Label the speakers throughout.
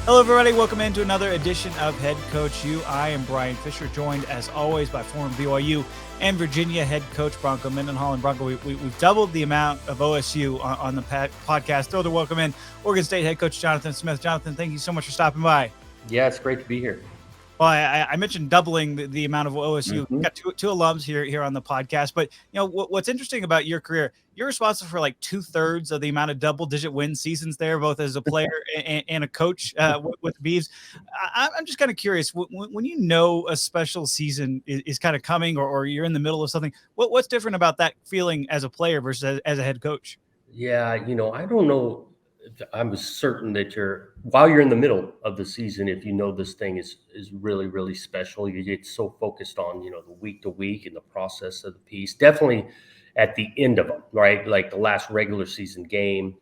Speaker 1: Hello, everybody. Welcome into another edition of HeadCoachU. I am Bryan Fischer, joined as always by former BYU and Virginia head coach Bronco Mendenhall. And Bronco, we've doubled the amount of OSU on the podcast. Throw the welcome in Oregon State head coach Jonathan Smith. Jonathan, thank you so much for stopping by.
Speaker 2: Yeah, it's great to be here.
Speaker 1: Well, I mentioned doubling the amount of OSU. We've got two alums here on the podcast. But, you know, what's interesting about your career, you're responsible for like 2/3 of the amount of double-digit win seasons there, both as a player and a coach with Beavs. I'm just kind of curious, when you know a special season is kind of coming or you're in the middle of something, what's different about that feeling as a player versus as a head coach?
Speaker 2: Yeah, I don't know. I'm certain that while you're in the middle of the season, if you know this thing is really, really special, you get so focused on, the week to week and the process of the piece. Definitely at the end of them, right? Like the last regular season game,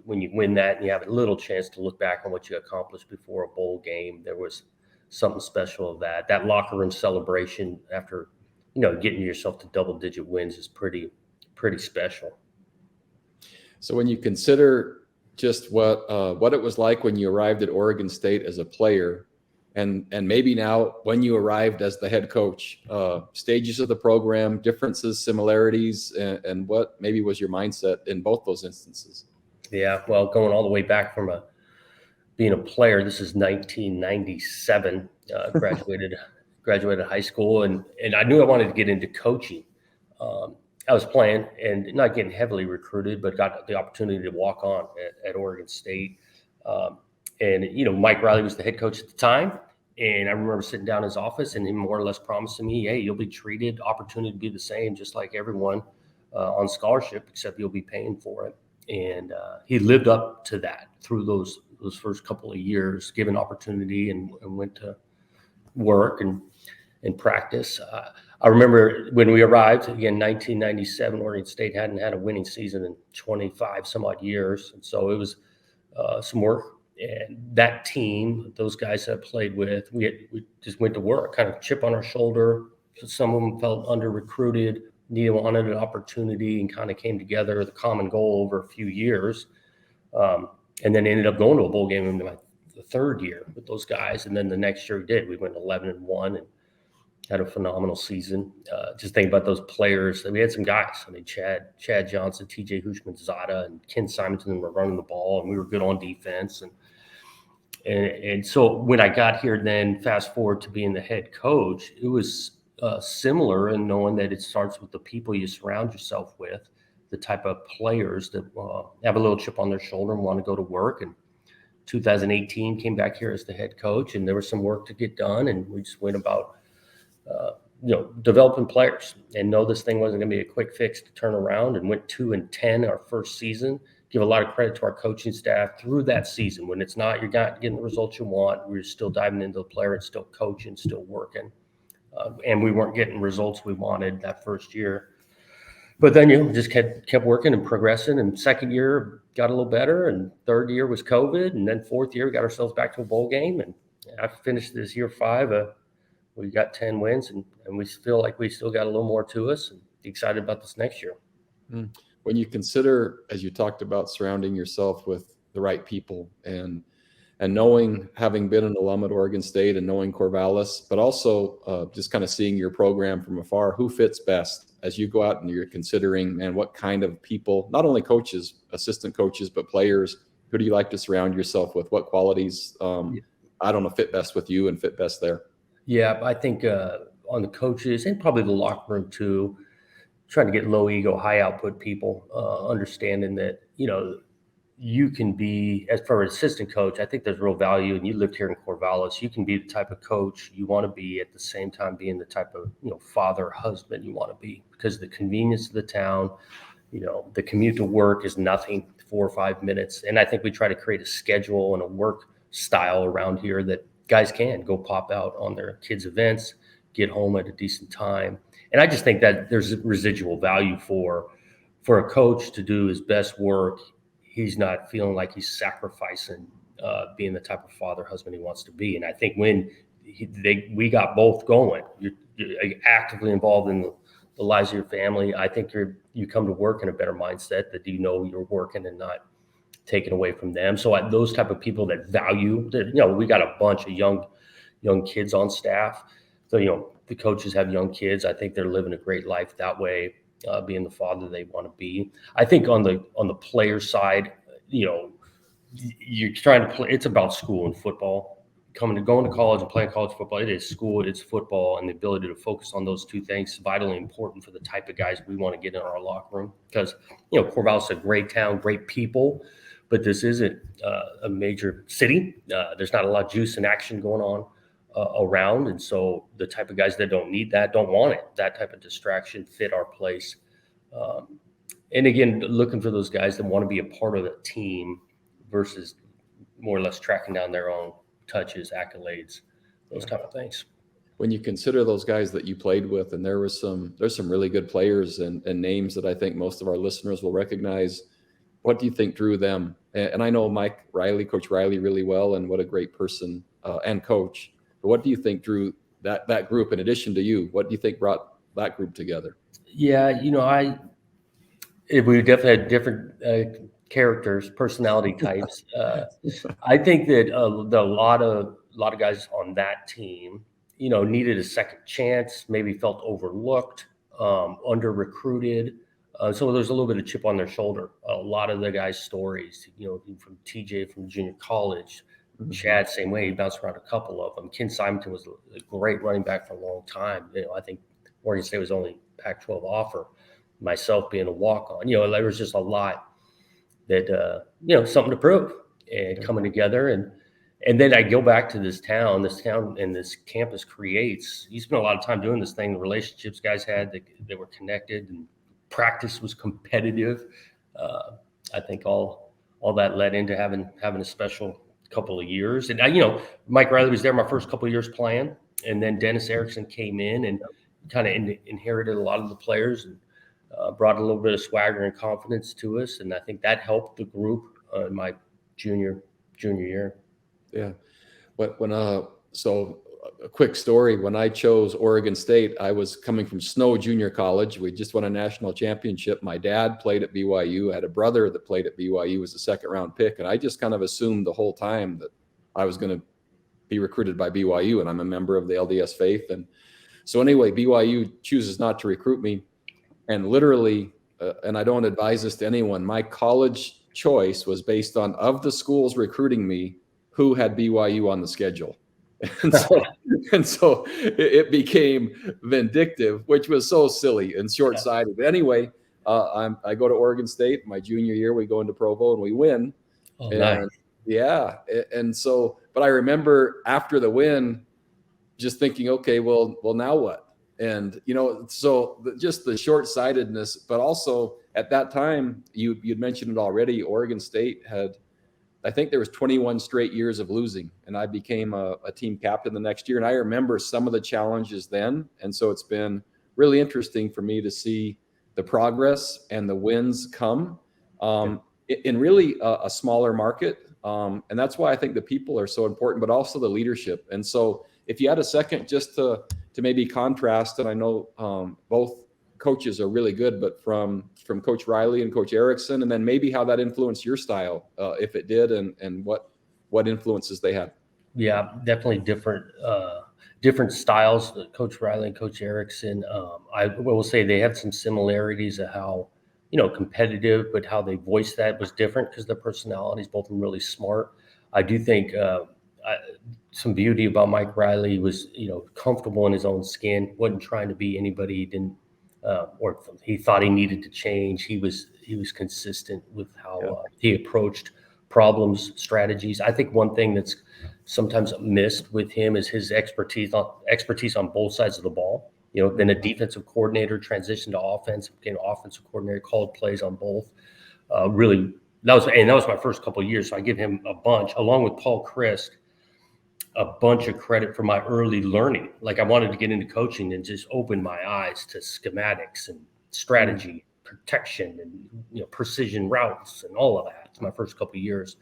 Speaker 2: when you win that and you have a little chance to look back on what you accomplished before a bowl game, there was something special of that. That locker room celebration after, getting yourself to double-digit wins is pretty special.
Speaker 3: So when you consider just what it was like when you arrived at Oregon State as a player, and maybe now when you arrived as the head coach, stages of the program, differences, similarities, and what maybe was your mindset in both those instances?
Speaker 2: Yeah, well, going all the way back from being a player, this is 1997. Graduated high school, and I knew I wanted to get into coaching. I was playing and not getting heavily recruited, but got the opportunity to walk on at Oregon State. And Mike Riley was the head coach at the time. And I remember sitting down in his office and him more or less promising me, hey, you'll be treated, opportunity to be the same, just like everyone on scholarship, except you'll be paying for it. And he lived up to that through those first couple of years, given opportunity and went to work and practice. I remember when we arrived, again, 1997, Oregon State hadn't had a winning season in 25 some odd years. And so it was some work. And that team, those guys that I played with, we just went to work, kind of chip on our shoulder. Some of them felt under-recruited, wanted an opportunity, and kind of came together with a common goal over a few years. And then ended up going to a bowl game in the third year with those guys. And then the next year we did. We went 11-1 and had a phenomenal season. Just think about those players. We had some guys. I mean, Chad Johnson, TJ Hushman-Zada, and Ken Simonton were running the ball, and we were good on defense. And so when I got here, then fast forward to being the head coach, it was similar in knowing that it starts with the people you surround yourself with, the type of players that have a little chip on their shoulder and want to go to work. And 2018 came back here as the head coach, and there was some work to get done, and we just went about developing players and know this thing wasn't going to be a quick fix to turn around, and went 2-10 our first season. Give a lot of credit to our coaching staff through that season. When you're not getting the results you want, we're still diving into the player and still coaching, still working. And we weren't getting results we wanted that first year. But then just kept working and progressing. And second year got a little better, and third year was COVID, and then fourth year we got ourselves back to a bowl game. And I finished this year 5. We got 10 wins, and we feel like we still got a little more to us, and excited about this next year.
Speaker 3: When you consider, as you talked about, surrounding yourself with the right people and knowing, having been an alum at Oregon State and knowing Corvallis, but also just kind of seeing your program from afar, who fits best as you go out and you're considering, man, what kind of people, not only coaches, assistant coaches, but players, who do you like to surround yourself with? What qualities, fit best with you and fit best there?
Speaker 2: Yeah, I think on the coaches and probably the locker room too, trying to get low ego, high output people, understanding that, you can be, as for an assistant coach, I think there's real value, and you lived here in Corvallis, you can be the type of coach you want to be, at the same time being the type of, father, husband you want to be, because the convenience of the town, the commute to work is nothing, 4 or 5 minutes. And I think we try to create a schedule and a work style around here that guys can go pop out on their kids' events, get home at a decent time. And I just think that there's residual value for a coach to do his best work. He's not feeling like he's sacrificing being the type of father, husband he wants to be. And I think when we got both going, you're actively involved in the lives of your family. I think you come to work in a better mindset that you're working and not taken away from them. So those type of people that value that, we got a bunch of young kids on staff. So, the coaches have young kids. I think they're living a great life that way, being the father they want to be. I think on the player side, you're trying to play. It's about school and football. Going to college and playing college football, it is school, it's football, and the ability to focus on those two things is vitally important for the type of guys we want to get in our locker room. Because, Corvallis is a great town, great people, but this isn't a major city. There's not a lot of juice and action going on around. And so the type of guys that don't need that, don't want it, that type of distraction fit our place. And again, looking for those guys that want to be a part of the team versus more or less tracking down their own touches, accolades, those type of things.
Speaker 3: When you consider those guys that you played with, and there's some really good players and names that I think most of our listeners will recognize, what do you think drew them? And I know Coach Riley really well, and what a great person and coach. But what do you think drew that group in addition to you? What do you think brought that group together?
Speaker 2: Yeah, we definitely had different characters, personality types. I think that a lot of guys on that team, needed a second chance, maybe felt overlooked, under recruited. So there's a little bit of chip on their shoulder. A lot of the guys' stories, from TJ from junior college, Chad, same way, he bounced around a couple of them. Ken Simonton was a great running back for a long time. I think Oregon State was only Pac-12 offer. Myself being a walk-on, there was just a lot that, something to prove and coming together. And then I go back to this town and this campus creates, you spend a lot of time doing this thing, the relationships guys had, they were connected, and practice was competitive. I think all that led into having a special couple of years. And Mike Riley was there my first couple of years playing, and then Dennis Erickson came in and kind of inherited a lot of the players and brought a little bit of swagger and confidence to us. And I think that helped the group in my junior year.
Speaker 3: Yeah. So a quick story, when I chose Oregon State, I was coming from Snow Junior College. We just won a national championship. My dad played at BYU. I had a brother that played at BYU, was a second round pick. And I just kind of assumed the whole time that I was going to be recruited by BYU, and I'm a member of the LDS faith. And so anyway, BYU chooses not to recruit me. And literally, and I don't advise this to anyone, my college choice was based on, of the schools recruiting me, who had BYU on the schedule. And so it became vindictive, which was so silly and short-sighted. But anyway, I go to Oregon State my junior year. We go into Provo and we win.
Speaker 2: Oh, nice.
Speaker 3: Yeah. And so, but I remember after the win, just thinking, okay, well, now what? And, so just the short-sightedness, but also at that time, you'd mentioned it already, Oregon State had, I think there was 21 straight years of losing, and I became a team captain the next year. And I remember some of the challenges then. And so it's been really interesting for me to see the progress and the wins come in really a smaller market. And that's why I think the people are so important, but also the leadership. And so if you had a second just to maybe contrast, and I know both coaches are really good, but from Coach Riley and Coach Erickson, and then maybe how that influenced your style, if it did, and what influences they had.
Speaker 2: Yeah, definitely different styles, Coach Riley and Coach Erickson. I will say they had some similarities of how, competitive, but how they voiced that was different because their personalities, both of them really smart. I do think some beauty about Mike Riley was, comfortable in his own skin, wasn't trying to be anybody he didn't, or he thought he needed to change. He was consistent with how he approached problems, strategies. I think one thing that's sometimes missed with him is his expertise on both sides of the ball. Been a defensive coordinator, transitioned to offense, became an offensive coordinator, called plays on both. Really, that was my first couple of years. So I give him a bunch, along with Paul Christ, a bunch of credit for my early learning. Like I wanted to get into coaching and just open my eyes to schematics and strategy, protection, and precision routes and all of that. It's my first couple of years.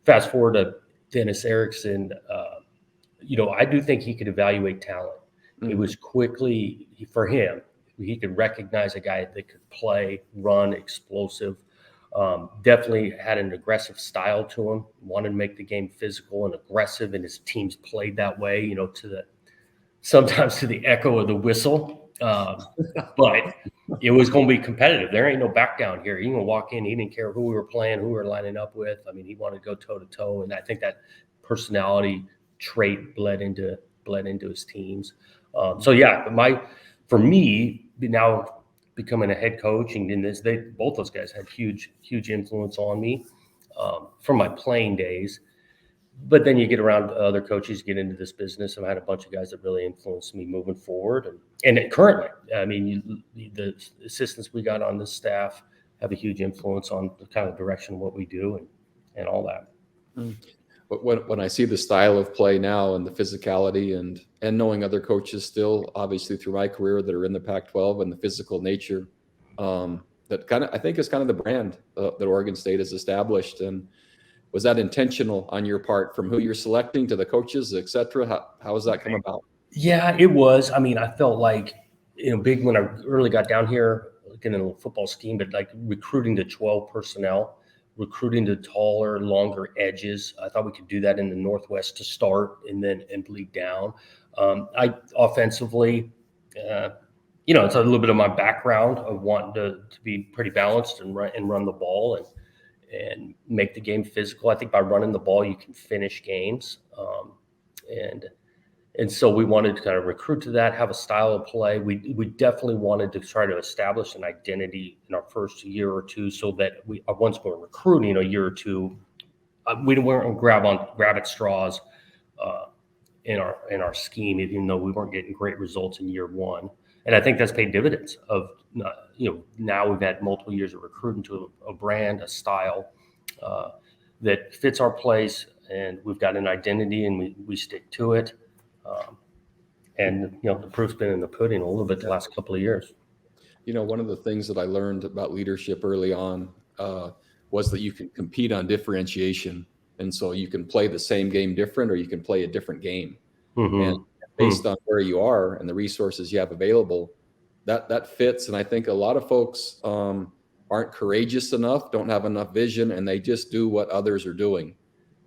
Speaker 2: Fast forward to Dennis Erickson. I do think he could evaluate talent. It was quickly, for him, he could recognize a guy that could play, run, explosive. Definitely had an aggressive style to him, wanted to make the game physical and aggressive, and his teams played that way, sometimes to the echo of the whistle. But it was going to be competitive. There ain't no back down here. He going to walk in. He didn't care who we were playing, who we were lining up with. I mean, he wanted to go toe to toe, and I think that personality trait bled into his teams. For me now becoming a head coach, and both those guys had huge influence on me from my playing days. But then you get around other coaches, get into this business. I've had a bunch of guys that really influenced me moving forward. And currently, I mean, the assistants we got on this staff have a huge influence on the kind of direction of what we do and all that.
Speaker 3: But when I see the style of play now and the physicality and knowing other coaches still, obviously through my career that are in the Pac-12 and the physical nature, that I think is kind of the brand that Oregon State has established. And was that intentional on your part from who you're selecting to the coaches, et cetera? How has that come about?
Speaker 2: Yeah, it was. I mean, I felt like, big when I really got down here, getting in a football scheme, but like recruiting the 12 personnel, recruiting the taller, longer edges. I thought we could do that in the Northwest to start and bleed down. I offensively, it's a little bit of my background of wanting to be pretty balanced and run the ball and make the game physical. I think by running the ball, you can finish games. And so we wanted to kind of recruit to that, have a style of play. We definitely wanted to try to establish an identity in our first year or two, so that once we're recruiting a year or two, we weren't grab at straws in our scheme, even though we weren't getting great results in year one. And I think that's paid dividends now we've had multiple years of recruiting to a brand, a style that fits our place, and we've got an identity and we stick to it. And the proof's been in the pudding a little bit the last couple of years.
Speaker 3: One of the things that I learned about leadership early on was that you can compete on differentiation. And so you can play the same game different, or you can play a different game. Mm-hmm. And based on where you are and the resources you have available, that fits. And I think a lot of folks aren't courageous enough, don't have enough vision, and they just do what others are doing.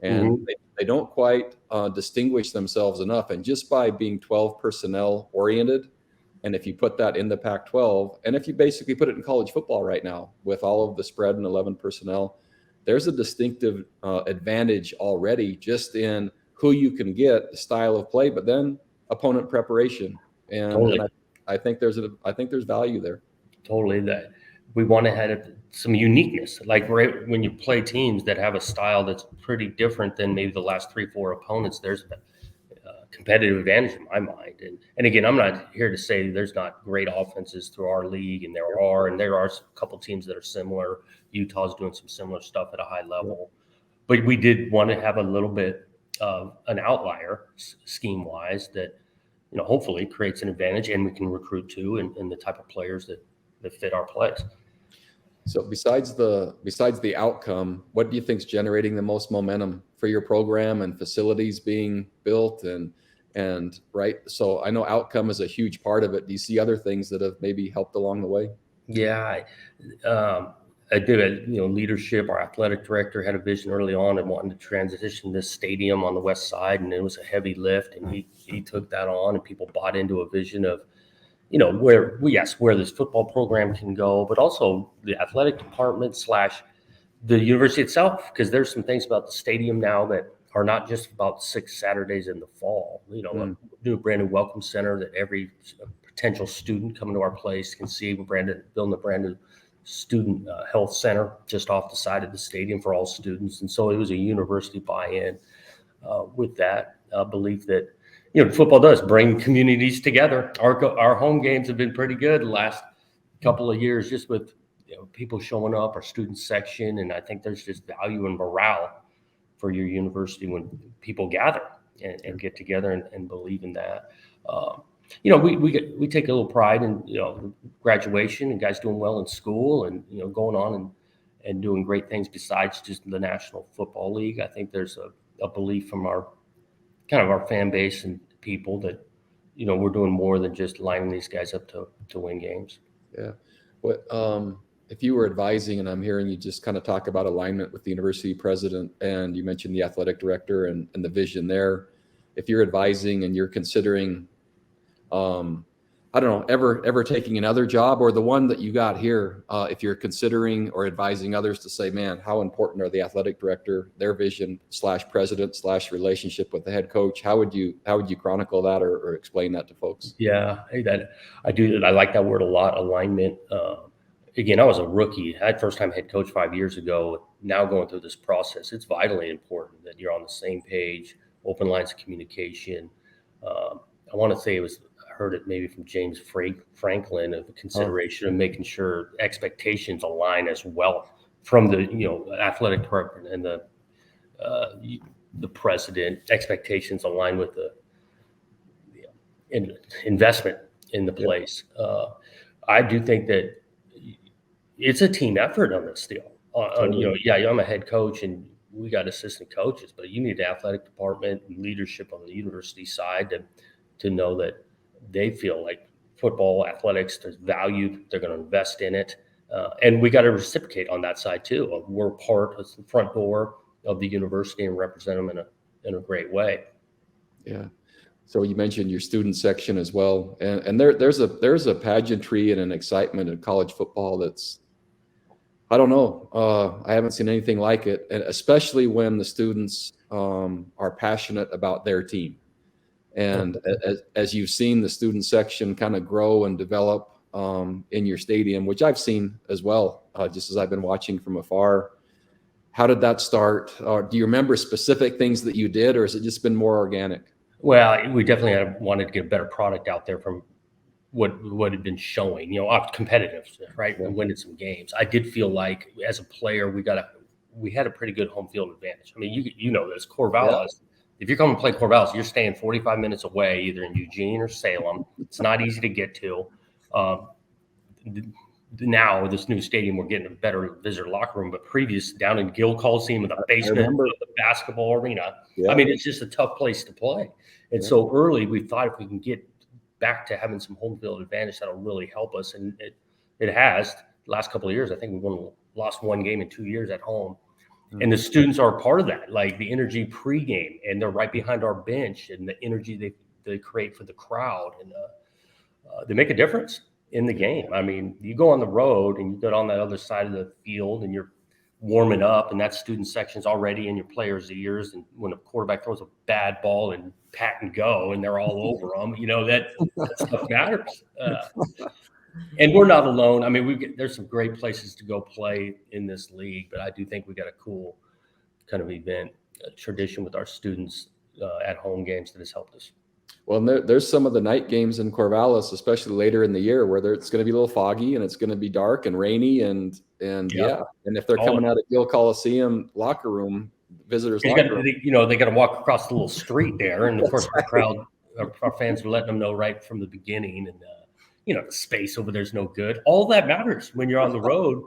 Speaker 3: And they don't quite distinguish themselves enough. And just by being 12 personnel oriented, and if you put that in the Pac-12, and if you basically put it in college football right now with all of the spread and 11 personnel, there's a distinctive advantage already just in who you can get, the style of play, but then opponent preparation. And,
Speaker 2: totally.
Speaker 3: and I think there's value there.
Speaker 2: Totally. That we want to have some uniqueness, like when you play teams that have a style that's pretty different than maybe the last 3-4 opponents, there's a competitive advantage in my mind. And again, I'm not here to say there's not great offenses through our league, and there are a couple teams that are similar. Utah's doing some similar stuff at a high level, but we did want to have a little bit of an outlier scheme wise that, hopefully creates an advantage, and we can recruit to and the type of players that fit our plays.
Speaker 3: So besides the outcome, what do you think is generating the most momentum for your program and facilities being built and right? So I know outcome is a huge part of it. Do you see other things that have maybe helped along the way?
Speaker 2: Yeah, I did leadership. Our athletic director had a vision early on and wanting to transition this stadium on the west side, and it was a heavy lift, and he took that on, and people bought into a vision of where this football program can go, but also the athletic department / the university itself, because there's some things about the stadium now that are not just about 6 Saturdays in the fall. Do a brand new welcome center that every potential student coming to our place can see. We're building a brand new student health center just off the side of the stadium for all students. And so it was a university buy-in with that belief that football does bring communities together. Our home games have been pretty good the last couple of years, just with people showing up, our student section, and I think there's just value and morale for your university when people gather and get together and believe in that. We take a little pride in graduation and guys doing well in school and going on and doing great things besides just the National Football League. I think there's a belief from our fan base and people that we're doing more than just lining these guys up to win games.
Speaker 3: Yeah. if you were advising, and I'm hearing you just kind of talk about alignment with the university president, and you mentioned the athletic director and the vision there, if you're advising and you're considering, I don't know, ever taking another job, or the one that you got here, if you're considering or advising others to say, man, how important are the athletic director, their vision / president / relationship with the head coach? How would you chronicle that or explain that to folks?
Speaker 2: Yeah, I do. I like that word a lot, alignment. Again, I was a rookie. I had first-time head coach 5 years ago. Now going through this process, it's vitally important that you're on the same page, open lines of communication. I want to say I heard it maybe from James Franklin, of the consideration of making sure expectations align as well from the athletic department and the president. Expectations align with the investment in the place. I do think that it's a team effort on this deal. I'm a head coach and we got assistant coaches, but you need the athletic department and leadership on the university side to know that they feel like football athletics is valued. They're going to invest in it. And we got to reciprocate on that side too. We're part of the front door of the university and represent them in a great way. Yeah.
Speaker 3: So you mentioned your student section as well. And there's a pageantry and an excitement in college football that's, I don't know. I haven't seen anything like it, and especially when the students are passionate about their team. And as you've seen the student section kind of grow and develop in your stadium, which I've seen as well, just as I've been watching from afar, how did that start? Do you remember specific things that you did, or has it just been more organic?
Speaker 2: Well, we definitely wanted to get a better product out there from what had been showing, competitive, right?
Speaker 3: Yeah.
Speaker 2: And winning some games. I did feel like as a player, we had a pretty good home field advantage. I mean, you know this, Corvallis. Yeah. If you're coming to play Corvallis, you're staying 45 minutes away, either in Eugene or Salem. It's not easy to get to. Now this new stadium, we're getting a better visitor locker room, but previous down in Gill Coliseum in the basement of the basketball arena. Yeah. I mean, it's just a tough place to play. And so early we thought if we can get back to having some home field advantage, that'll really help us. And it has. The last couple of years, I think we lost one game in 2 years at home. Mm-hmm. And the students are a part of that, like the energy pregame, and they're right behind our bench, and the energy they create for the crowd, and they make a difference in the game. I mean, you go on the road and you get on that other side of the field and you're warming up, and that student section's already in your players' ears. And when a quarterback throws a bad ball and pat and go, and they're all over them, that stuff matters. And we're not alone. I mean, there's some great places to go play in this league, but I do think we got a cool kind of event tradition with our students at home games that has helped us.
Speaker 3: Well, there's some of the night games in Corvallis, especially later in the year, where it's going to be a little foggy and it's going to be dark and rainy and if they're coming out of Gill Coliseum locker room, visitors locker room,
Speaker 2: they got to walk across the little street there, and of course the crowd, our fans are letting them know right from the beginning, and the space over there's no good. All that matters when you're on the road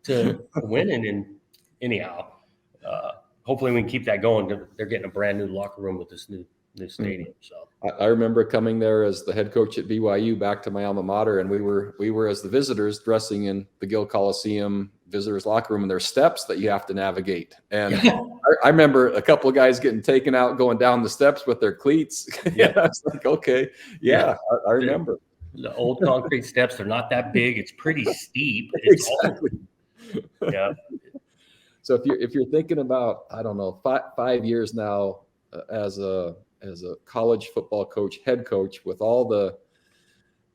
Speaker 2: to winning. And anyhow, hopefully we can keep that going. They're getting a brand new locker room with this new stadium. So
Speaker 3: I remember coming there as the head coach at BYU, back to my alma mater, and we were as the visitors dressing in the Gill Coliseum visitors locker room, and there's steps that you have to navigate. And I remember a couple of guys getting taken out going down the steps with their cleats. I was like, okay, I remember.
Speaker 2: The old concrete steps, they're not that big. It's pretty steep.
Speaker 3: Exactly. Yeah. So if you're thinking about, I don't know, 5 years now as a college football coach, head coach, with all the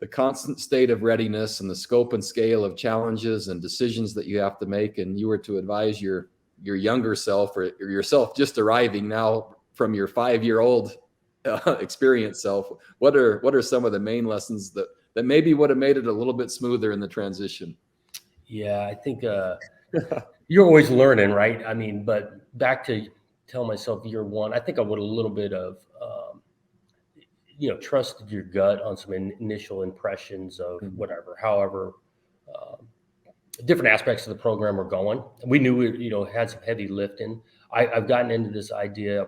Speaker 3: constant state of readiness and the scope and scale of challenges and decisions that you have to make, and you were to advise your younger self or yourself just arriving now from your 5-year-old experienced self, what are some of the main lessons that maybe would have made it a little bit smoother in the transition?
Speaker 2: Yeah, I think you're always learning, right? I mean, but back to tell myself year one, I think I would a little bit of trusted your gut on some initial impressions of whatever, however different aspects of the program were going. We knew we had some heavy lifting. I've gotten into this idea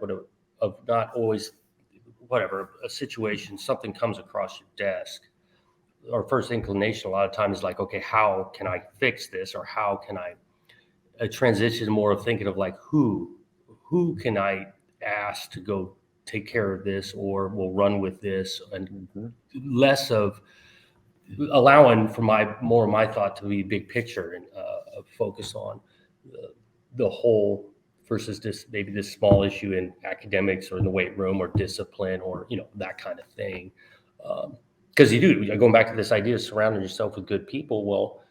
Speaker 2: of not always, whatever, a situation, something comes across your desk, our first inclination a lot of times is like, okay, how can I fix this, or how can I transition more of thinking of like who can I ask to go take care of this, or will run with this, and less of allowing for more of my thought to be big picture and focus on the whole versus this small issue in academics or in the weight room or discipline or that kind of thing. Because going back to this idea of surrounding yourself with good people, well,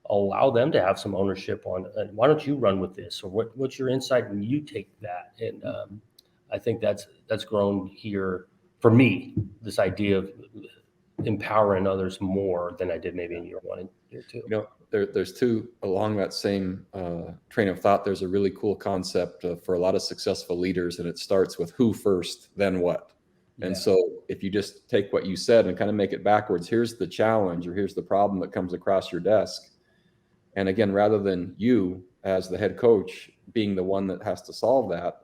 Speaker 2: allow them to have some ownership on why don't you run with this, or what's your insight when you take that. And I think that's grown here for me, this idea of empowering others more than I did maybe in year one and year two.
Speaker 3: There's two along that same train of thought. There's a really cool concept for a lot of successful leaders, and it starts with who first, then what. And so if you just take what you said and kind of make it backwards, here's the challenge or here's the problem that comes across your desk. And again, rather than you as the head coach being the one that has to solve that,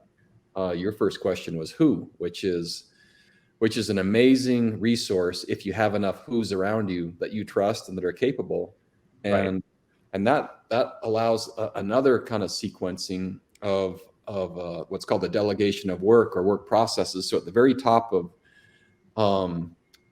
Speaker 3: your first question was who, which is an amazing resource if you have enough who's around you that you trust and that are capable. And that allows another kind of sequencing of what's called the delegation of work or work processes. So at the very top of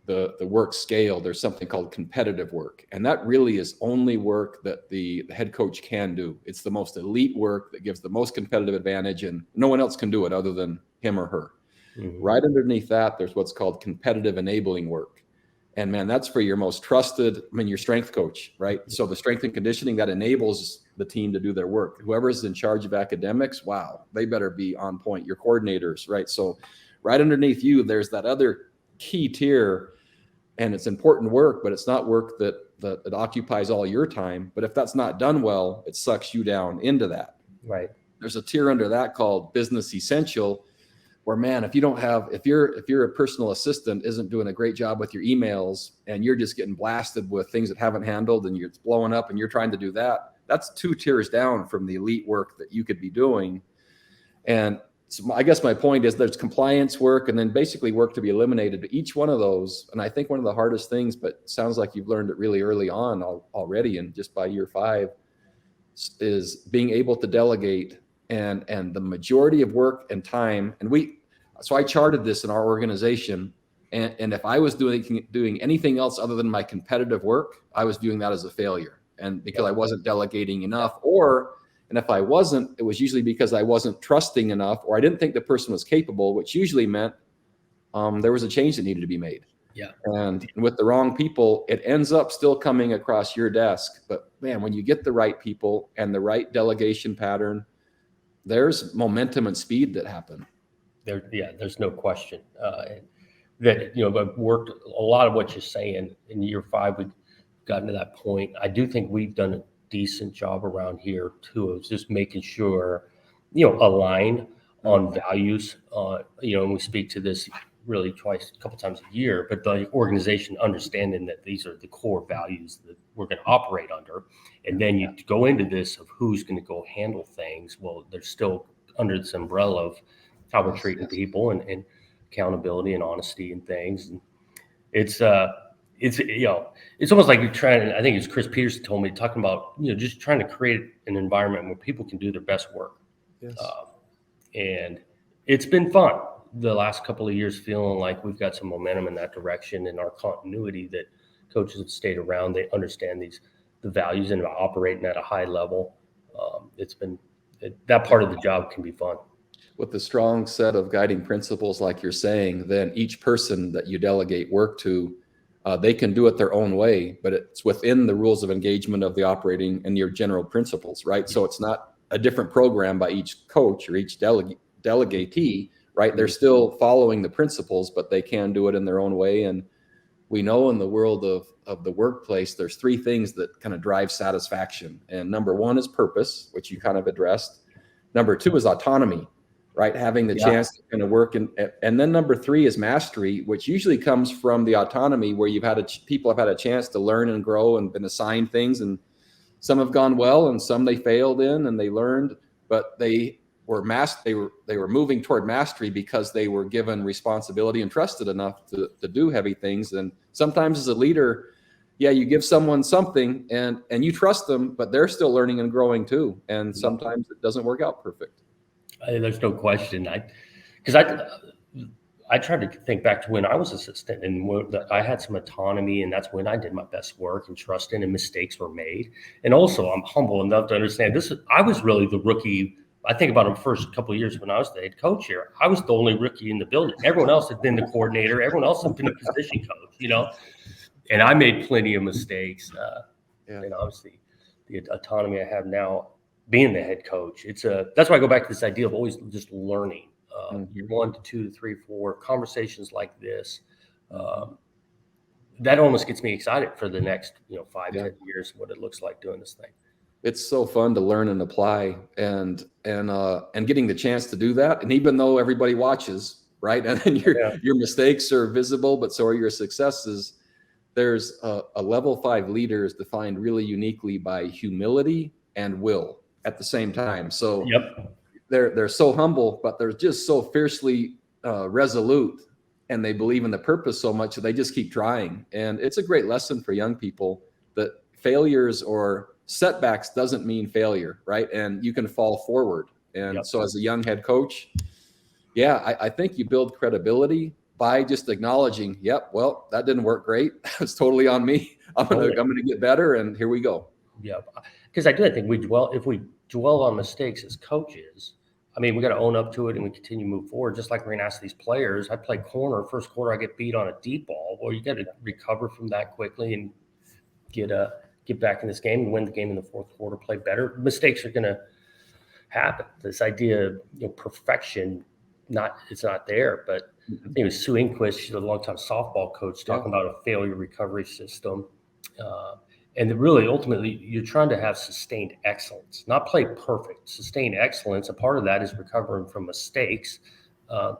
Speaker 3: the work scale, there's something called competitive work. And that really is only work that the head coach can do. It's the most elite work that gives the most competitive advantage, and no one else can do it other than him or her. Mm-hmm. Right underneath that, there's what's called competitive enabling work. And man, that's for your most trusted, your strength coach, right? So the strength and conditioning that enables the team to do their work. Whoever's in charge of academics, wow, they better be on point. Your coordinators, right? So right underneath you, there's that other key tier, and it's important work, but it's not work that occupies all your time. But if that's not done well, it sucks you down into that.
Speaker 2: Right.
Speaker 3: There's a tier under that called business essential, where man, if you're a personal assistant isn't doing a great job with your emails and you're just getting blasted with things that haven't handled and it's blowing up and you're trying to do that, that's 2 tiers down from the elite work that you could be doing. And so I guess my point is there's compliance work and then basically work to be eliminated. But each one of those, and I think one of the hardest things, but sounds like you've learned it really early on already, and just by year 5, is being able to delegate. And the majority of work and time, so I charted this in our organization, and if I was doing anything else other than my competitive work, I was doing that as a failure, and because I wasn't delegating enough, and if I wasn't, it was usually because I wasn't trusting enough, or I didn't think the person was capable, which usually meant there was a change that needed to be made.
Speaker 2: Yeah.
Speaker 3: And with the wrong people, it ends up still coming across your desk. But man, when you get the right people and the right delegation pattern, there's momentum and speed that happen.
Speaker 2: There's no question that, I've worked a lot of what you're saying in year 5. We've gotten to that point. I do think we've done a decent job around here too, of just making sure, align on values, and we speak to this really a couple times a year, but the organization understanding that these are the core values that we're going to operate under. And then you go into this of who's going to go handle things. Well, they're still under this umbrella of how we're treating people and accountability and honesty and things. And it's almost like you're trying, I think it's Chris Peterson told me, talking about, just trying to create an environment where people can do their best work.
Speaker 3: Yes.
Speaker 2: And it's been fun the last couple of years, feeling like we've got some momentum in that direction, and our continuity that coaches have stayed around. They understand the values and operating at a high level. That part of the job can be fun.
Speaker 3: With a strong set of guiding principles, like you're saying, then each person that you delegate work to, they can do it their own way, but it's within the rules of engagement of the operating and your general principles, right? So it's not a different program by each coach or each delegatee, right? They're still following the principles, but they can do it in their own way. And we know in the world of the workplace, there's 3 things that kind of drive satisfaction. And number 1 is purpose, which you kind of addressed. Number 2 is autonomy, right? Having the chance to kind of work. And then number 3 is mastery, which usually comes from the autonomy where people have had a chance to learn and grow and been assigned things. And some have gone well and some they failed in and they learned, but they were moving toward mastery because they were given responsibility and trusted enough to do heavy things. And sometimes as a leader, you give someone something and you trust them, but they're still learning and growing too. And sometimes it doesn't work out perfect.
Speaker 2: There's no question. I tried to think back to when I was assistant, and I had some autonomy, and that's when I did my best work and trusting, and mistakes were made. And also, I'm humble enough to understand I was really the rookie. I think about the first couple of years when I was the head coach here. I was the only rookie in the building. Everyone else had been the coordinator. Everyone else had been a position coach, and I made plenty of mistakes. And obviously, the autonomy I have now, being the head coach, that's why I go back to this idea of always just learning. Year 1 to 2 to 3, 4 conversations like this, that almost gets me excited for the next 5, 10 years, what it looks like doing this thing.
Speaker 3: It's so fun to learn and apply, and getting the chance to do that. And even though everybody watches, right, and your mistakes are visible, but so are your successes. There's a level 5 leader is defined really uniquely by humility and will at the same time. So they're so humble, but they're just so fiercely resolute, and they believe in the purpose so much that they just keep trying. And it's a great lesson for young people that failures or setbacks doesn't mean failure, right? And you can fall forward. And so as a young head coach, I think you build credibility by just acknowledging, well, that didn't work great. It's totally on me. I'm gonna get better, and here we go.
Speaker 2: Yeah, because I think if we dwell on mistakes as coaches, I mean, we got to own up to it, and we continue to move forward. Just like we're going to ask these players, I play corner. First quarter, I get beat on a deep ball. Well, you got to recover from that quickly and get back in this game and win the game in the fourth quarter. Play better. Mistakes are going to happen. This idea of perfection, it's not there. But I think it was Sue Inquist, she's a longtime softball coach, talking about a failure recovery system. And really, ultimately, you're trying to have sustained excellence, not play perfect. Sustained excellence, a part of that is recovering from mistakes,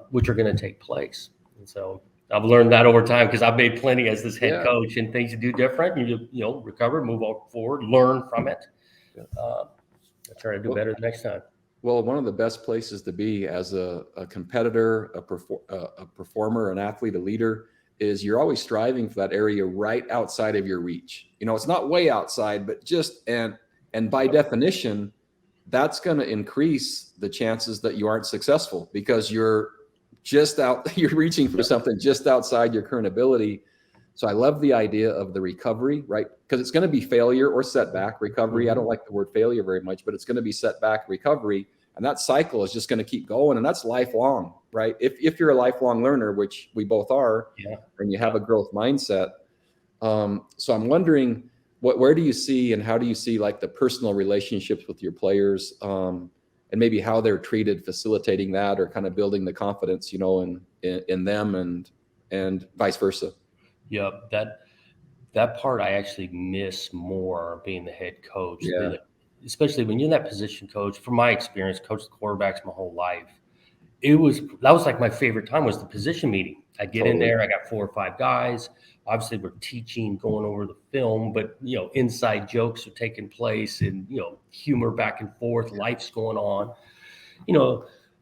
Speaker 2: which are going to take place. And so I've learned that over time because I've made plenty as this head coach, and things to do different. You recover, move forward, learn from it. I try to do better the next time.
Speaker 3: Well, one of the best places to be as a competitor, a performer, an athlete, a leader, is you're always striving for that area right outside of your reach. It's not way outside, but just, and by definition, that's going to increase the chances that you aren't successful because you're reaching for something just outside your current ability. So I love the idea of the recovery, right? Because it's going to be failure or setback recovery. I don't like the word failure very much, but it's going to be setback recovery. And that cycle is just going to keep going. And that's lifelong, right? If you're a lifelong learner, which we both are, and you have a growth mindset. So I'm wondering, where do you see and how do you see like the personal relationships with your players, and maybe how they're treated, facilitating that or kind of building the confidence, in them and vice versa? Yeah,
Speaker 2: that part I actually miss more being the head coach. Especially when you're in that position, coach. From my experience, coached the quarterbacks my whole life. That was like my favorite time was the position meeting. I'd get in there, I got 4 or 5 guys. Obviously, we're teaching, going over the film, but inside jokes are taking place, and humor back and forth. Life's going on.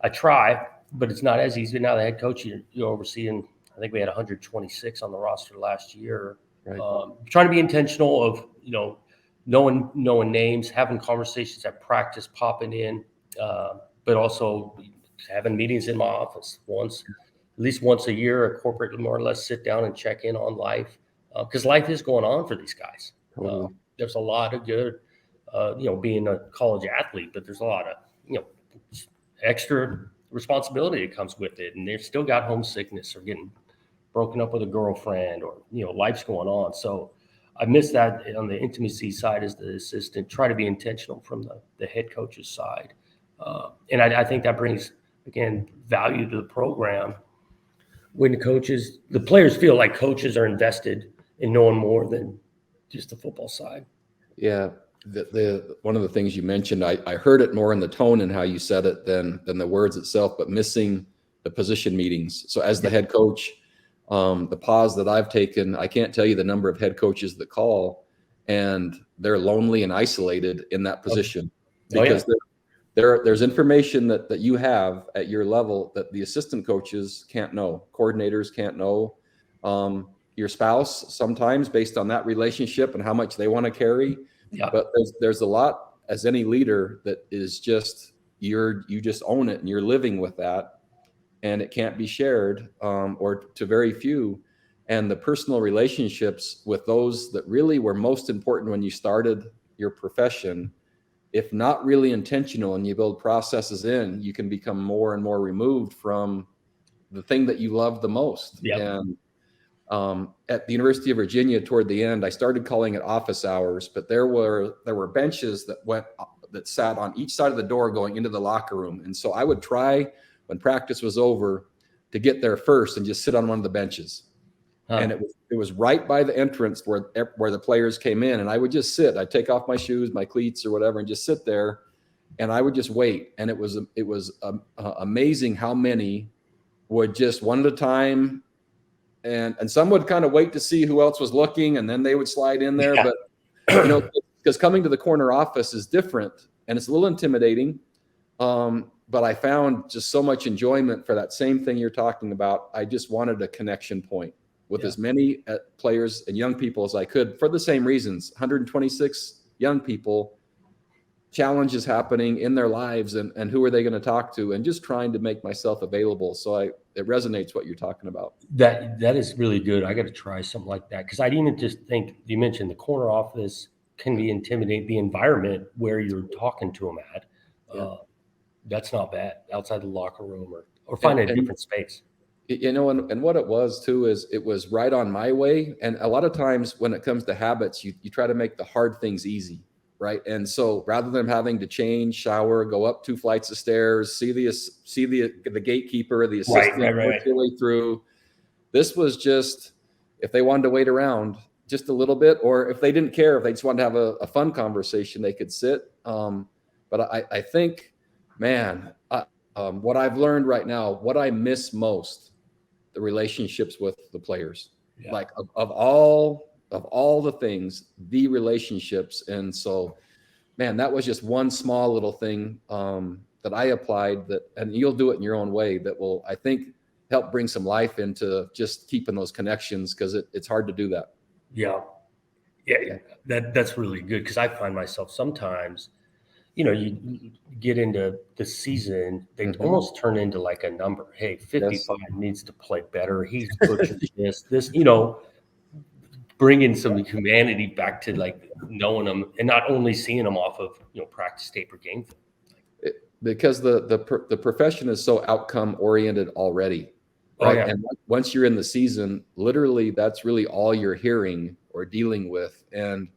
Speaker 2: I try, but it's not as easy. Now the head coach, you're overseeing. I think we had 126 on the roster last year.
Speaker 3: Right.
Speaker 2: Trying to be intentional of knowing names, having conversations at practice, popping in, but also having meetings in my office at least once a year, a corporate more or less sit down and check in on life, because life is going on for these guys. There's a lot of good, being a college athlete, but there's a lot of extra responsibility that comes with it, and they've still got homesickness or getting broken up with a girlfriend, or life's going on. So I miss that on the intimacy side as the assistant. Try to be intentional from the head coach's side. And I think that brings, again, value to the program when the players feel like coaches are invested in knowing more than just the football side.
Speaker 3: Yeah. One of the things you mentioned, I heard it more in the tone and how you said it than the words itself, but missing the position meetings. So as the head coach, the pause that I've taken, I can't tell you the number of head coaches that call and they're lonely and isolated in that position because there's information that you have at your level that the assistant coaches can't know, coordinators can't know. your spouse sometimes based on that relationship and how much they want to carry.
Speaker 2: Yeah.
Speaker 3: But there's a lot as any leader that is just, you just own it and you're living with that, and it can't be shared, or to very few. And the personal relationships with those that really were most important when you started your profession, if not really intentional, and you build processes in, you can become more and more removed from the thing that you love the most.
Speaker 2: Yep.
Speaker 3: And at the University of Virginia, toward the end, I started calling it office hours, but there were benches that sat on each side of the door going into the locker room. And so I would try, when practice was over, to get there first and just sit on one of the benches. And it was right by the entrance where the players came in, and I would just sit. I'd take off my shoes, my cleats or whatever, and just sit there, and I would just wait. And it was amazing how many would just one at a time, and some would kind of wait to see who else was looking, and then they would slide in there. Yeah. But because coming to the corner office is different, and it's a little intimidating. But I found just so much enjoyment for that same thing you're talking about. I just wanted a connection point with as many players and young people as I could, for the same reasons. 126 young people, challenges happening in their lives, and who are they going to talk to, and just trying to make myself available. So it resonates what you're talking about.
Speaker 2: That is really good. I got to try something like that, because I didn't just think, you mentioned the corner office can be intimidating, the environment where you're talking to them at. That's not bad, outside the locker room, or find a different space.
Speaker 3: And what it was too is it was right on my way. And a lot of times when it comes to habits, you try to make the hard things easy, right? And so rather than having to change, shower, go up 2 flights of stairs, see the gatekeeper, the assistant, work your way through, this was just, if they wanted to wait around just a little bit, or if they didn't care, if they just wanted to have a fun conversation, they could sit. But I think, man, what I've learned right now, what I miss most, the relationships with the players. Like of all the things, the relationships. And so, man, that was just one small little thing that I applied, and you'll do it in your own way, that will, I think, help bring some life into just keeping those connections, because it's hard to do that.
Speaker 2: Yeah. That's really good, because I find myself sometimes, you get into the season, they almost turn into like a number. Hey, 55 needs to play better. He's pushing this, bringing some humanity back to like knowing them, and not only seeing them off of, practice tape or game film.
Speaker 3: Because the profession is so outcome oriented already. Right. Oh, yeah. And once you're in the season, literally that's really all you're hearing or dealing with. And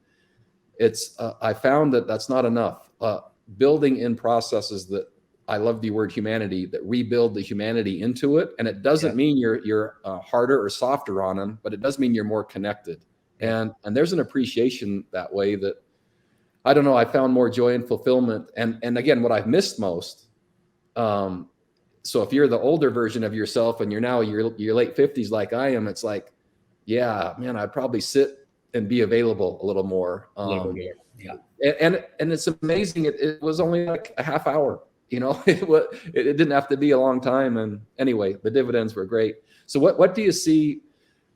Speaker 3: it's, I found that that's not enough. Building in processes that, I love the word humanity, that rebuild the humanity into it. And it doesn't mean you're harder or softer on them, but it does mean you're more connected. And there's an appreciation that way that, I don't know, I found more joy and fulfillment. And again, what I've missed most, so if you're the older version of yourself and you're now your late 50s like I am, it's like, yeah, man, I'd probably sit and be available a little more. And it's amazing. It was only like a half hour, it didn't have to be a long time. And anyway, the dividends were great. So what do you see?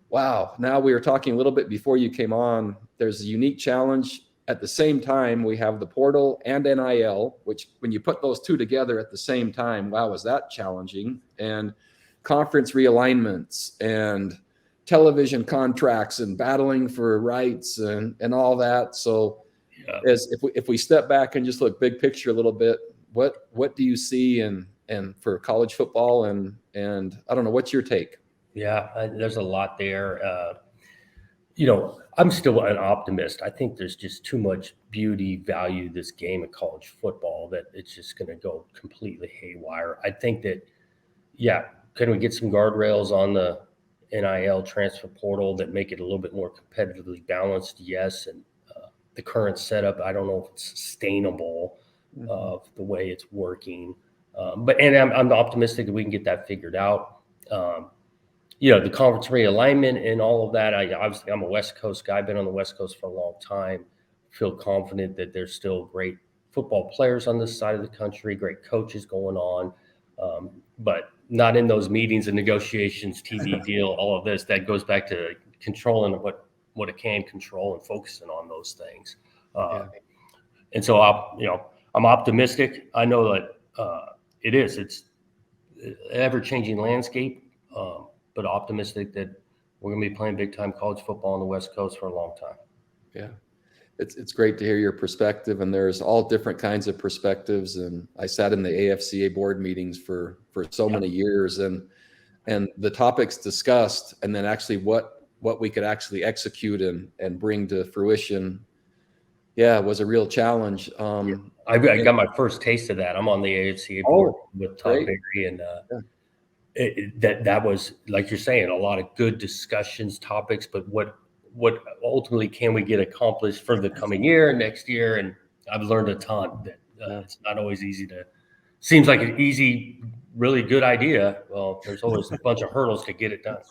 Speaker 3: Wow. Now, we were talking a little bit before you came on. There's a unique challenge. At the same time, we have the portal and NIL, which when you put those two together at the same time, wow, is that challenging? And conference realignments and television contracts and battling for rights and all that. So if we step back and just look big picture a little bit, what do you see and for college football and I don't know, what's your take?
Speaker 2: Yeah, there's a lot there. I'm still an optimist. I think there's just too much beauty, value, this game of college football, that it's just going to go completely haywire. I think that, can we get some guardrails on the NIL transfer portal that make it a little bit more competitively balanced? Yes. And the current setup, I don't know if it's sustainable of the way it's working. But I'm optimistic that we can get that figured out. The conference realignment and all of that. Obviously, I'm a West Coast guy. I've been on the West Coast for a long time. Feel confident that there's still great football players on this side of the country, great coaches going on, but not in those meetings and negotiations, TV deal, all of this. That goes back to controlling what it can control and focusing on those things. And so I'm optimistic. I know that it's an ever-changing landscape, but optimistic that we're going to be playing big-time college football on the West Coast for a long time.
Speaker 3: Yeah. It's great to hear your perspective, and there's all different kinds of perspectives. And I sat in the AFCA board meetings for so many years, and the topics discussed, and then actually what we could actually execute and bring to fruition, was a real challenge.
Speaker 2: I got my first taste of that. I'm on the AFCA board with Todd Berry, and that was, like you're saying, a lot of good discussions, topics, but what ultimately can we get accomplished for the coming year, next year? And I've learned a ton that it's not always easy seems like an easy, really good idea. Well, there's always a bunch of hurdles to get it done.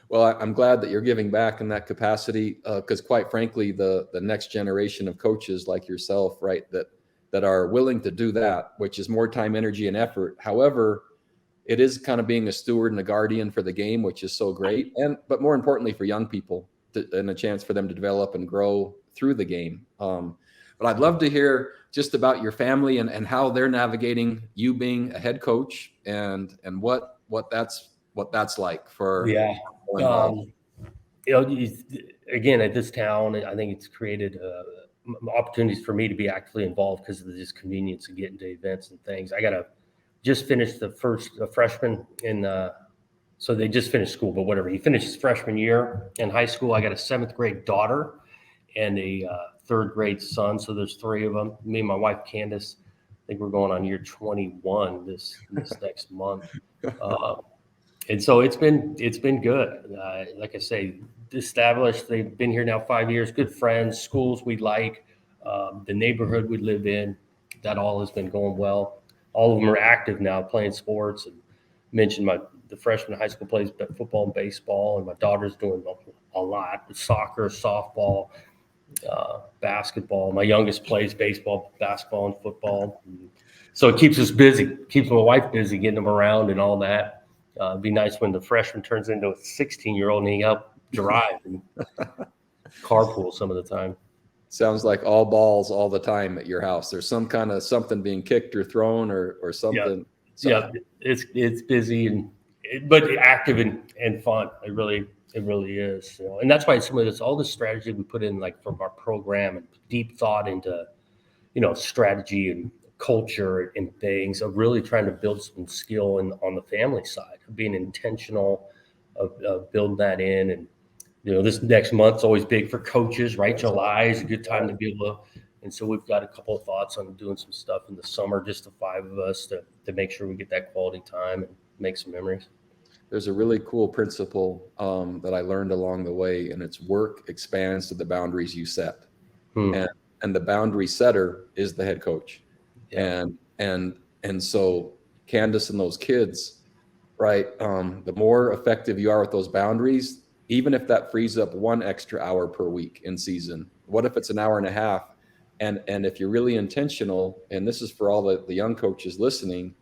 Speaker 3: Well, I'm glad that you're giving back in that capacity, because quite frankly, the next generation of coaches like yourself, right, that are willing to do that, which is more time, energy, and effort. However, it is kind of being a steward and a guardian for the game, which is so great. But more importantly for young people, and a chance for them to develop and grow through the game. But I'd love to hear just about your family and how they're navigating you being a head coach and what that's like for.
Speaker 2: Again, at this town, I think it's created opportunities for me to be actively involved because of this convenience of getting to events and things. I just finished the first freshman so they just finished school, but whatever. He finished his freshman year in high school. I got a 7th grade daughter and a 3rd grade son. So there's 3 of them. Me and my wife, Candace, I think we're going on year 21 this next month. And so it's been good. Like I say, established. They've been here now 5 years. Good friends, schools we like, the neighborhood we live in. That all has been going well. All of them are active now, playing sports. And mentioned the freshman in high school plays football and baseball, and my daughter's doing a lot: soccer, softball, basketball. My youngest plays baseball, basketball, and football. So it keeps us busy. Keeps my wife busy, getting them around and all that. It'd be nice when the freshman turns into a 16-year-old and he helps drive and carpool some of the time.
Speaker 3: Sounds like all balls all the time at your house. There's some kind of something being kicked or thrown or something.
Speaker 2: Yeah, it's busy but active and fun. It really is. And that's why some of this, all the strategy we put in, like from our program, and deep thought into, strategy and culture and things, of really trying to build some skill on the family side, of being intentional, of building that in. And this next month's always big for coaches, right? July is a good time to be able to, and so we've got a couple of thoughts on doing some stuff in the summer, just the 5 of us, to make sure we get that quality time and make some memories.
Speaker 3: There's a really cool principle that I learned along the way, and it's work expands to the boundaries you set. And the boundary setter is the head coach. Yeah. And so Candace and those kids, right, the more effective you are with those boundaries, even if that frees up 1 extra hour per week in season, what if it's an hour and a half? And if you're really intentional, and this is for all the young coaches listening,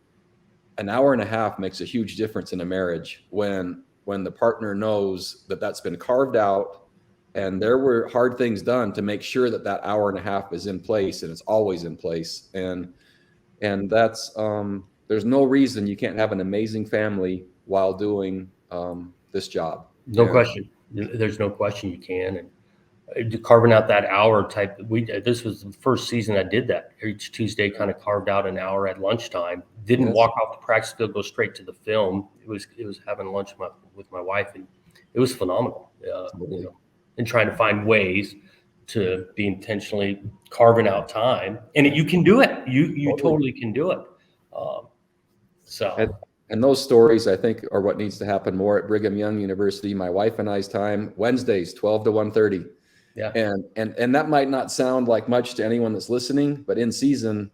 Speaker 3: an hour and a half makes a huge difference in a marriage when the partner knows that that's been carved out and there were hard things done to make sure that hour and a half is in place, and it's always in place. And that's there's no reason you can't have an amazing family while doing this job.
Speaker 2: No question. There's no question you can. And carving out that hour type, this was the first season I did that. Each Tuesday, kind of carved out an hour at lunchtime. Didn't walk off the practice field, go straight to the film. It was having lunch with my wife, and it was phenomenal. And trying to find ways to be intentionally carving out time, and you can do it. You totally can do it.
Speaker 3: And those stories, I think, are what needs to happen more at Brigham Young University. My wife and I's time, Wednesdays, 12 to 1:30. Yeah. And that might not sound like much to anyone that's listening, but in season,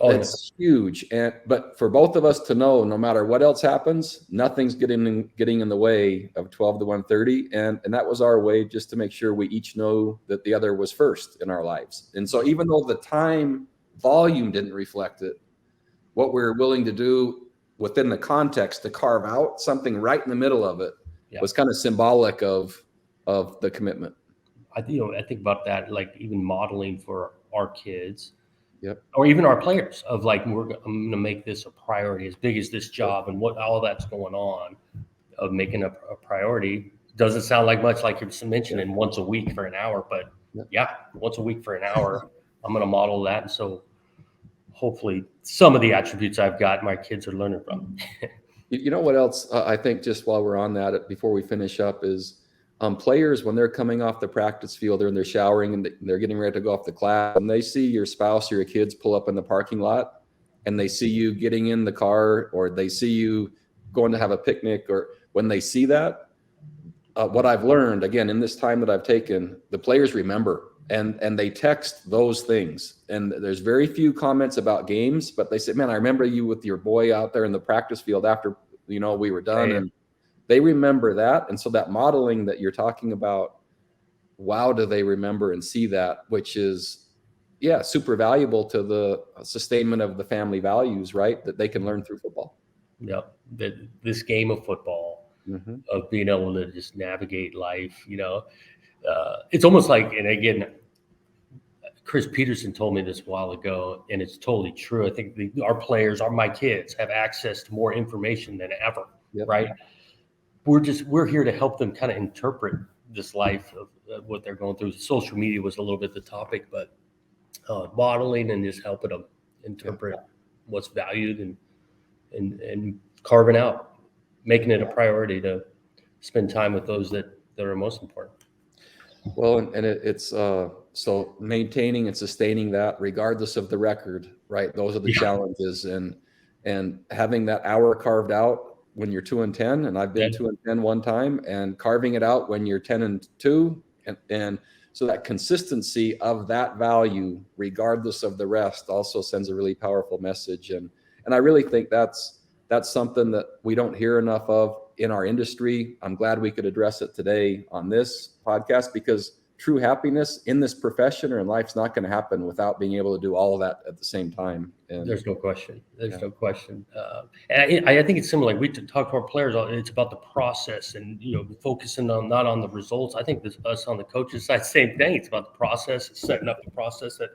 Speaker 3: it's huge. But for both of us to know, no matter what else happens, nothing's getting in the way of 12 to 1:30. And that was our way, just to make sure we each know that the other was first in our lives. And so even though the time volume didn't reflect it, what we're willing to do within the context to carve out something right in the middle of it was kind of symbolic of the commitment.
Speaker 2: I think about that, like even modeling for our kids,
Speaker 3: Yep.
Speaker 2: or even our players, of like, I'm going to make this a priority, as big as this job and what all that's going on, of making a priority. Doesn't sound like much, like you're mentioning, once a week for an hour, but once a week for an hour, I'm going to model that. And so hopefully some of the attributes I've got, my kids are learning from.
Speaker 3: You know what else I think, just while we're on that, before we finish up, is players, when they're coming off the practice field, they're showering and they're getting ready to go off to class, and they see your spouse or your kids pull up in the parking lot, and they see you getting in the car, or they see you going to have a picnic, or when they see that, what I've learned, again, in this time that I've taken, the players remember, and they text those things. And there's very few comments about games, but they say, man, I remember you with your boy out there in the practice field after, we were done. And they remember that. And so that modeling that you're talking about, wow, do they remember and see that, which is, super valuable to the sustainment of the family values, right? That they can learn through football.
Speaker 2: Yep. This game of football, of being able to just navigate life, it's almost like, and again, Chris Peterson told me this a while ago, and it's totally true. I think our players, my kids, have access to more information than ever, right? We're here to help them kind of interpret this life of what they're going through. Social media was a little bit the topic, but modeling and just helping them interpret what's valued and carving out, making it a priority to spend time with those that are most important.
Speaker 3: Well, and it's so maintaining and sustaining that regardless of the record, right? Those are the challenges, and having that hour carved out when you're 2-10, and I've been 2-10 one time, and carving it out when you're 10-2, and so that consistency of that value, regardless of the rest, also sends a really powerful message. And I really think that's something that we don't hear enough of in our industry. I'm glad we could address it today on this podcast, because true happiness in this profession or in life's not going to happen without being able to do all of that at the same time. And
Speaker 2: there's no question. No question. And I think it's similar. Like we talk to our players, it's about the process, and focusing on not on the results. I think this, us on the coaches side, same thing. It's about the process, setting up the process that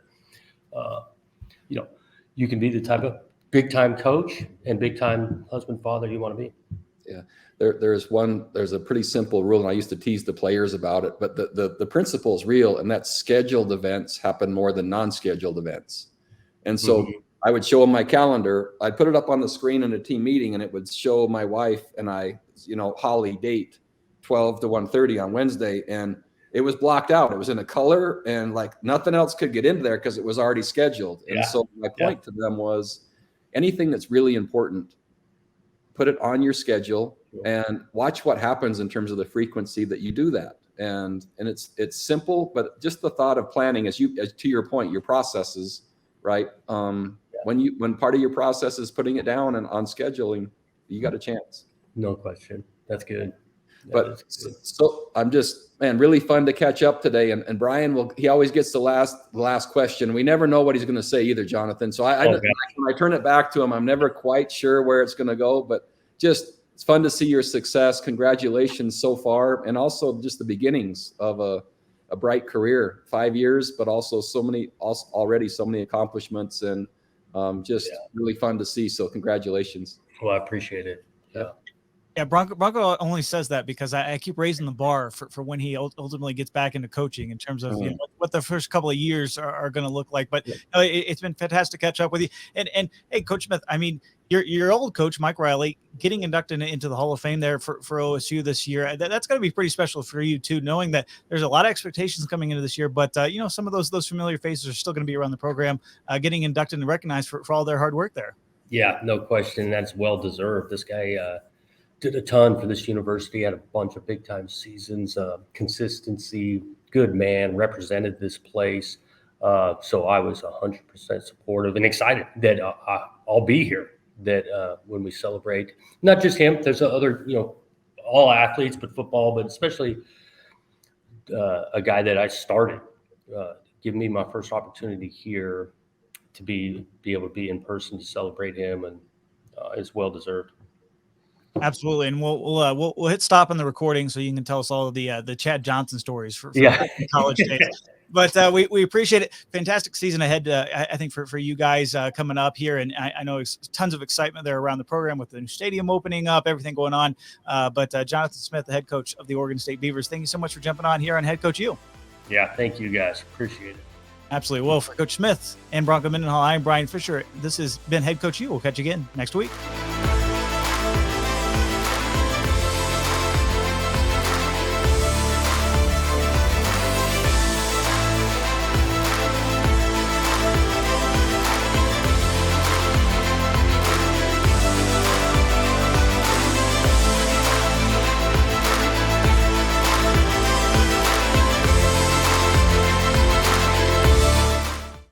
Speaker 2: you can be the type of big time coach and big time husband, father you want to be.
Speaker 3: Yeah. There's a pretty simple rule, and I used to tease the players about it, but the principle is real, and that scheduled events happen more than non-scheduled events. And so I would show them my calendar. I'd put it up on the screen in a team meeting, and it would show my wife and I, Holly, date 12 to 1:30 on Wednesday, and it was blocked out. It was in a color, and like nothing else could get into there because it was already scheduled. And so my point to them was, anything that's really important, put it on your schedule and watch what happens in terms of the frequency that you do that. And it's simple, but just the thought of planning, as to your point, your processes, right? When part of your process is putting it down and on scheduling, you got a chance.
Speaker 2: No question. That's good.
Speaker 3: But so I'm just, man, really fun to catch up today. And Brian he always gets the last question. We never know what he's going to say either, Jonathan. So when I turn it back to him, I'm never quite sure where it's going to go, but it's fun to see your success. Congratulations so far. And also just the beginnings of a bright career, 5 years, but also already so many accomplishments, and really fun to see. So congratulations.
Speaker 2: Well, I appreciate it.
Speaker 1: Yeah, Bronco only says that because I keep raising the bar for when he ultimately gets back into coaching, in terms of what the first couple of years are going to look like. But it's been fantastic to catch up with you. And hey, Coach Smith, I mean, your old coach, Mike Riley, getting inducted into the Hall of Fame there for OSU this year, that's going to be pretty special for you too, knowing that there's a lot of expectations coming into this year. But some of those familiar faces are still going to be around the program, getting inducted and recognized for all their hard work there.
Speaker 2: Yeah, no question. That's well deserved. This guy did a ton for this university, had a bunch of big time seasons, consistency, good man, represented this place. So I was 100% supportive and excited that I'll be here, that when we celebrate, not just him, there's other, all athletes, but football, but especially a guy that I started, give me my first opportunity here to be able to be in person to celebrate him, and is well deserved.
Speaker 1: Absolutely, and we'll hit stop on the recording so you can tell us all of the Chad Johnson stories for college days. But we appreciate it. Fantastic season ahead, I think, for you guys coming up here. And I know tons of excitement there around the program with the new stadium opening up, everything going on. But Jonathan Smith, the head coach of the Oregon State Beavers, thank you so much for jumping on here on HeadCoachU.
Speaker 2: Yeah, thank you guys. Appreciate it.
Speaker 1: Absolutely. Well, for Coach Smith and Bronco Mendenhall, I'm Bryan Fischer. This has been HeadCoachU. We'll catch you again next week.